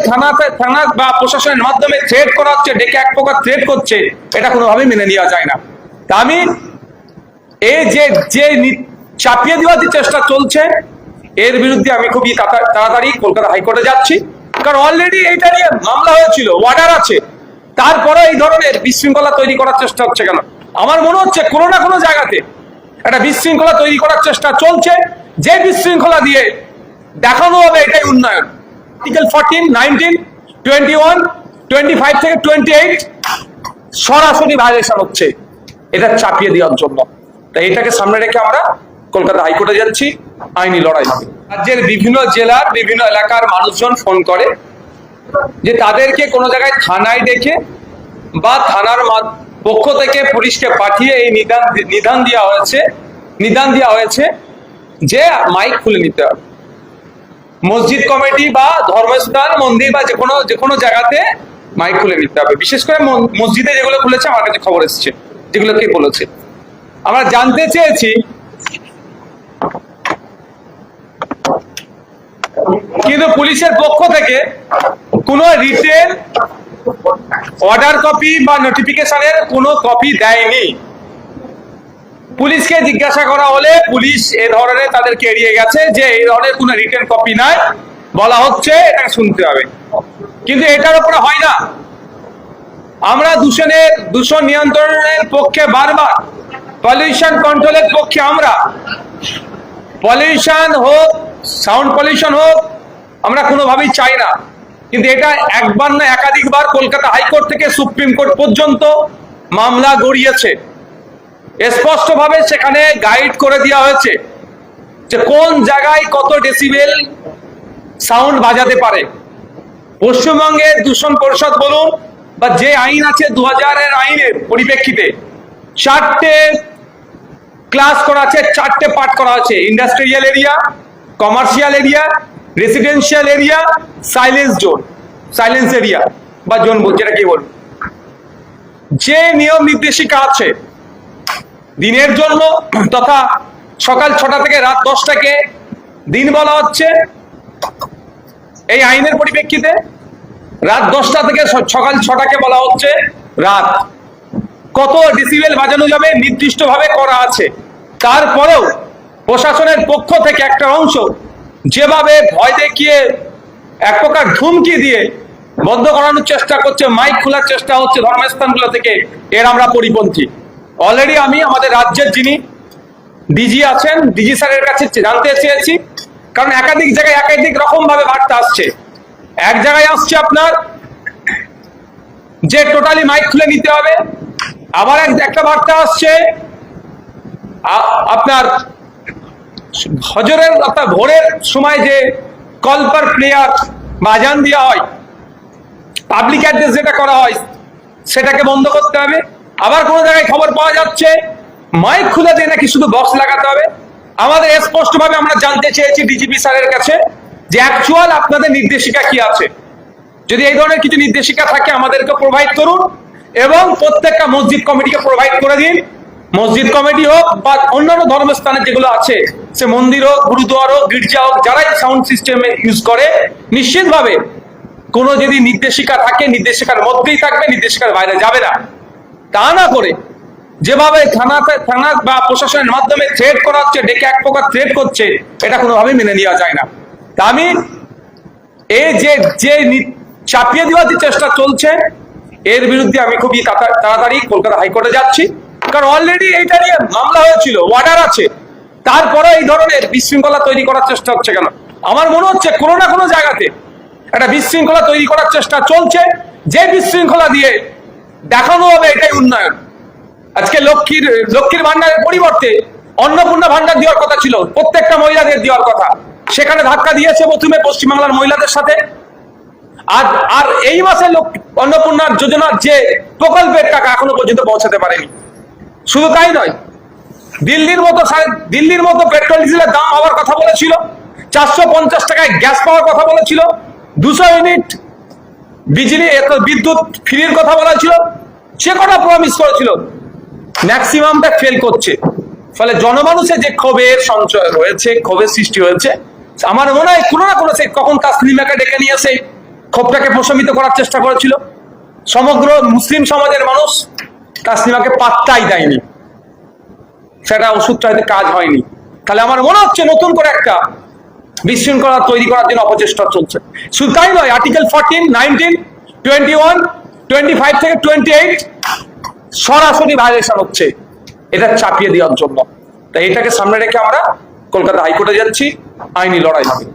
থানা বা প্রশাসনের মাধ্যমে থ্রেট করা হচ্ছে, ডেকে এক প্রকার থ্রেট করছে, এটা কোনোভাবেই মেনে নেওয়া যায় না। তা আমি এই যে চাপিয়ে দেওয়ার যে চেষ্টা চলছে, এর বিরুদ্ধে আমি খুবই তাড়াতাড়ি কলকাতা হাইকোর্টে যাচ্ছি। কারণ অলরেডি এইটা নিয়ে মামলা হয়েছিল, অর্ডার আছে, তারপরে এই ধরনের বিশৃঙ্খলা তৈরি করার চেষ্টা হচ্ছে কেন? আমার মনে হচ্ছে কোনো না কোনো জায়গাতে একটা বিশৃঙ্খলা তৈরি করার চেষ্টা চলছে, যে বিশৃঙ্খলা দিয়ে দেখানো হবে এটাই উন্নয়ন। আর্টিকেল 14, 19, 21, 25 থেকে 28 সরাসরি ভায়োলেশন হচ্ছে, এটা চাপিয়ে দেওয়ার জন্য। তাই এটাকে সামনে রেখে আমরা কলকাতা হাইকোর্টে যাচ্ছি, আইনি লড়াই হবে। রাজ্যের বিভিন্ন জেলার বিভিন্ন এলাকার মানুষজন ফোন করে যে তাদেরকে কোনো জায়গায় থানায় ডেকে বা থানার পক্ষ থেকে পুলিশকে পাঠিয়ে এই নিদান দেওয়া হয়েছে যে মাইক খুলে নিতে হবে। মসজিদ কমিটি বা ধর্মস্থান, মন্দির বা যে কোনো জায়গাতে মাইক খুলে নিতে হবে। বিশেষ করে মসজিদে যেগুলো খুলেছে, আমার কাছে খবর এসেছে, যেগুলো কে বলেছে। আমরা জানতে চেয়েছি কিন্তু পুলিশের পক্ষ থেকে কোনো রিটেন অর্ডার কপি বা নোটিফিকেশনের কোনো কপি দেয়নি। পুলিশকে জিজ্ঞাসা করা হলে পুলিশ এ ধরনের তাদেরকে এড়িয়ে গেছে যে এই ধরনের কোনো রিটেন কপি নাই, বলা হচ্ছে এটা শুনতে হবে। কিন্তু এটার উপরে হয় না। আমরা দূষণ নিয়ন্ত্রণের পক্ষে বারবার, পলিউশন কন্ট্রোলের পক্ষে আমরা, পলিউশন হোক, সাউন্ড পলিউশন হোক, আমরা কোনোভাবেই চাই না। কিন্তু এটা একবার না একাধিকবার কলকাতা হাইকোর্ট থেকে সুপ্রিম কোর্ট পর্যন্ত মামলা গড়িয়েছে। স্পষ্টভাবে সেখানে গাইড করে দেওয়া হয়েছে যে কোন জায়গায় কত ডেসিবেল সাউন্ড বাজাতে পারে। পশ্চিমবঙ্গের দূষণ পরিষদ বলুন বা যে আইন আছে 2000-এর আইনের পরিপ্রেক্ষিতে 4টে ক্লাস করা আছে, 4টে পার্ট করা আছে: industrial area, commercial area, residential area, silence area বা জোন, যেটা কি বলুন। যে নিয়ম নির্দেশিকা আছে দিনের জন্য, তথা সকাল 6টা থেকে রাত 10টাকে দিন বলা হচ্ছে এই আইনের পরিপ্রেক্ষিতে, রাত 10টা থেকে সকাল 6টাকে বলা হচ্ছে রাত। কত ডেসিবেল বাজানো যাবে নির্দিষ্টভাবে করা আছে। তারপরেও প্রশাসনের পক্ষ থেকে একটা অংশ যেভাবে ভয় দেখিয়ে, এক প্রকার ধুমকি দিয়ে বন্ধ করানোর চেষ্টা করছে, মাইক খোলার চেষ্টা হচ্ছে ধর্মস্থানগুলো থেকে, এর আমরা পরিপন্থী। অলরেডি আমি আমাদের রাজ্যের যিনি ডিজি আছেন, ডিজি স্যারের কাছে জানতে চেয়েছি, কারণ একাধিক জায়গায় একাধিক রকম ভাবে বার্তা আসছে। এক জায়গায় আসছে আপনার যে টোটালি মাইক খুলে নিতে হবে, আবার একটা বার্তা আসছে আপনার হজরের অর্থাৎ ভোরের সময় যে কল ফর প্রেয়ার বা আজান দেওয়া হয়, পাবলিক অ্যাড্রেস যেটা করা হয়, সেটাকে বন্ধ করতে হবে। আবার কোনো জায়গায় খবর পাওয়া যাচ্ছে মাইক খুলে দিয়ে নাকি শুধু বক্স লাগাতে হবে। আমাদের স্পষ্টভাবে আমরা জানতে চেয়েছি ডিজিপি স্যারের কাছে যে অ্যাকচুয়াল আপনাদের নির্দেশিকা কি আছে। যদি এই ধরনের কিছু নির্দেশিকা থাকে আমাদেরকে প্রোভাইড করুন, এবং প্রত্যেকটা মসজিদ কমিটিকে প্রোভাইড করে দিন। মসজিদ কমিটি হোক বা অন্যান্য ধর্মস্থানের যেগুলো আছে, সে মন্দির হোক, গুরুদুয়ার হোক, গির্জা হোক, যারাই সাউন্ড সিস্টেমে ইউজ করে, নিশ্চিতভাবে কোনো যদি নির্দেশিকা থাকে নির্দেশিকার মধ্যেই থাকবে, নির্দেশিকার বাইরে যাবে না। তা না করে যেভাবে থানা বা প্রশাসনের মাধ্যমে থ্রেট করা হচ্ছে, ডেকে এক প্রকার থ্রেট করছে, এটা কোনোভাবেই মেনে নেওয়া যায় না। তা আমি এই যে চাপিয়ে দেওয়ার যে চেষ্টা চলছে, এর বিরুদ্ধে আমি খুবই তাড়াতাড়ি কলকাতা হাইকোর্টে যাচ্ছি। কারণ অলরেডি এইটা নিয়ে মামলা হয়েছিল, অর্ডার আছে, তারপরে এই ধরনের বিশৃঙ্খলা তৈরি করার চেষ্টা হচ্ছে কেন? আমার মনে হচ্ছে কোনো না কোনো জায়গাতে একটা বিশৃঙ্খলা তৈরি করার চেষ্টা চলছে, যে বিশৃঙ্খলা দিয়ে দেখানো হবে এটাই উন্নয়ন। আজকে লক্ষ্মীর ভান্ডারের পরিবর্তে অন্নপূর্ণা ভান্ডার দেওয়ার কথা ছিল, প্রত্যেকটা মহিলাদের দেওয়ার কথা, সেখানে ধাক্কা দিয়েছে প্রথমে পশ্চিমবাংলার মহিলাদের সাথে। আর এই মাসে অন্নপূর্ণা যোজনার যে প্রকল্পের টাকা এখনো পর্যন্ত পৌঁছাতে পারেনি। শুধু তাই নয়, দিল্লির মতো পেট্রোল ডিজেলের দাম হওয়ার কথা বলেছিল, 450 টাকায় গ্যাস পাওয়ার কথা বলেছিল, 200 ইউনিট বিদ্যুৎ ফ্রির কথা বলা ছিল, সে কথা প্রমিস করেছিল, ম্যাক্সিমামটা ফেল করছে। ফলে জনমানুষের যে ক্ষোভের সঞ্চয় রয়েছে, ক্ষোভের সৃষ্টি হয়েছে, আমার মনে হয় কোনো না কোনো, কখন তাসলিমাকে ডেকে নিয়ে এসে ক্ষোভটাকে প্রশমিত করার চেষ্টা করেছিল। সমগ্র মুসলিম সমাজের মানুষ তাসনিমাকে পাত্তাই দেয়নি, সেটা ওষুধটা হয়তো কাজ হয়নি। তাহলে আমার মনে হচ্ছে নতুন করে একটা বিশৃঙ্খলা তৈরি করার জন্য অপচেষ্টা চলছে। শুধু তাই নয়, আর্টিকেল 14, 19, 21, 25 থেকে 28 সরাসরি ভায়োলেশন হচ্ছে, এটা চাপিয়ে দেওয়ার জন্য। তাই এটাকে সামনে রেখে আমরা কলকাতা হাইকোর্টে যাচ্ছি, আইনি লড়াই হবে।